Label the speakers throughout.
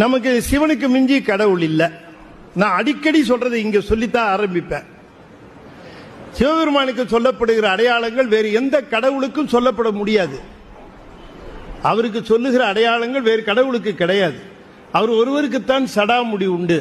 Speaker 1: நமக்கு சிவனுக்கு மிஞ்சி கடவுள் இல்லை. நான் அடிக்கடி சொல்றதை இங்க சொல்லித்தான் ஆரம்பிப்பேன். சிவபெருமானுக்கு சொல்லப்படுகிற அடையாளங்கள் வேறு எந்த கடவுளுக்கும் சொல்லப்பட முடியாது. அவருக்கு சொல்லுகிற அடையாளங்கள் வேறு கடவுளுக்கு கிடையாது. அவர் ஒருவருக்குத்தான் சடாமுடி உண்டு,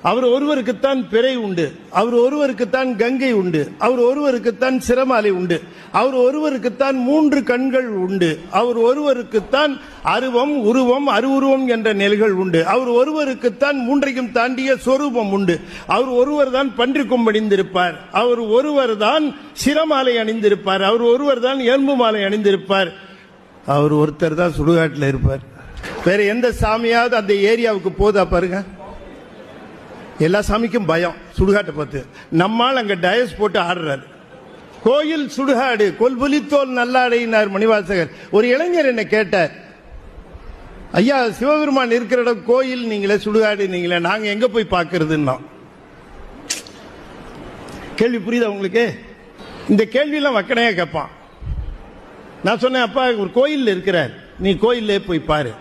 Speaker 1: அவர் ஒருவருக்குத்தான் பிறை உண்டு, அவர் ஒருவருக்குத்தான் கங்கை உண்டு, அவர் ஒருவருக்குத்தான் சிரமாலை உண்டு, அவர் ஒருவருக்குத்தான் 3 கண்கள் உண்டு, அவர் ஒருவருக்குத்தான் அருவம் உருவம் அருவுருவம் என்ற நிலைகள் உண்டு, அவர் ஒருவருக்குத்தான் 3ஐயும் தாண்டிய சொரூபம் உண்டு, அவர் ஒருவர் தான் பன்றிக்கும் அணிந்திருப்பார், அவர் ஒருவர் தான் சிரமாலை அணிந்திருப்பார், அவர் ஒருவர் தான் எறும்பு மாலை அணிந்திருப்பார், அவர் ஒருத்தர் தான் சுடுகாட்டில் இருப்பார். வேற எந்த சாமியாவது அந்த ஏரியாவுக்கு போதா பாருங்க. எல்லா சாமிக்கும் பயம் சுடுகாட்டை பார்த்து. நம்மால் அங்க டயஸ் போட்டு ஆடுறாரு. கோயில் சுடுகாடு கொல்புலித்தோல் நல்லாடையினார் மணிவாசகர். ஒரு இளைஞர் என்ன கேட்டார், ஐயா சிவபெருமான் இருக்கிற இடம் கோயில் நீங்களே சுடுகாடு நீங்களே, நாங்க எங்க போய் பார்க்கறதுன்னா. கேள்வி புரியுதா உங்களுக்கு? இந்த கேள்வியெல்லாம் வக்கனையா கேட்பான். நான் சொன்னேன், அப்பா ஒரு கோயில் இருக்கிறார், நீ கோயிலே போய் பாரு.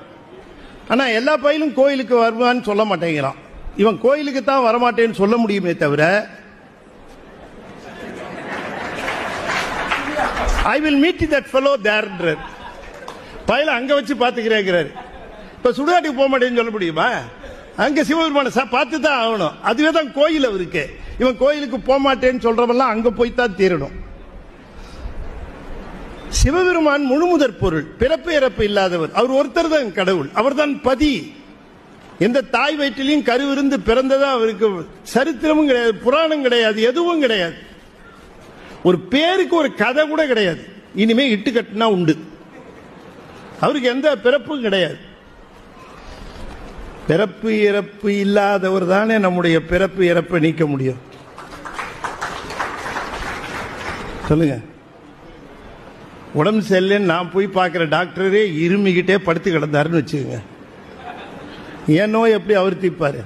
Speaker 1: ஆனா எல்லா பயிலும் கோயிலுக்கு வருவான்னு சொல்ல மாட்டேங்கிறான். இவன் கோயிலுக்கு தான் வரமாட்டேன்னு சொல்ல முடியுமே தவிர I will meet that fellow there பயில அங்க வச்சு பாத்துக்கிறாரு. இப்ப சுடுகாட்டுக்கு போக மாட்டேன்னு சொல்ல முடியுமா? அங்க சிவபெருமான பார்த்து தான் ஆகணும். அதுவே தான் கோயில் அவருக்கு. இவன் கோயிலுக்கு போக மாட்டேன்னு சொல்றவெல்லாம் அங்க போய் தான் தீரணும். சிவபெருமான் முழுமுதற் பொருள், பிறப்பு இறப்பு இல்லாதவர். அவர் ஒருத்தர் தான் கடவுள். அவர் தான் பதி. எந்த தாய் வயிற்றிலையும் கருவிருந்து பிறந்ததா அவருக்கு சரித்திரமும் கிடையாது, புராணம் கிடையாது, எதுவும் கிடையாது. ஒரு பேருக்கு ஒரு கதை கூட கிடையாது. இனிமே இட்டு கட்டினா உண்டு. அவருக்கு எந்த பிறப்பும் கிடையாது. பிறப்பு இறப்பு இல்லாதவர் தானே நம்முடைய பிறப்பு இறப்பை நீக்க முடியும். சொல்லுங்க. உடம்பு சரியில்லைன்னு நான் போய் பார்க்கிற டாக்டரே இருமிக்கிட்டே படுத்து கிடந்தாருன்னு வச்சுக்கோங்க. என் நோய் எப்படி அவர் தீர்ப்பாரு?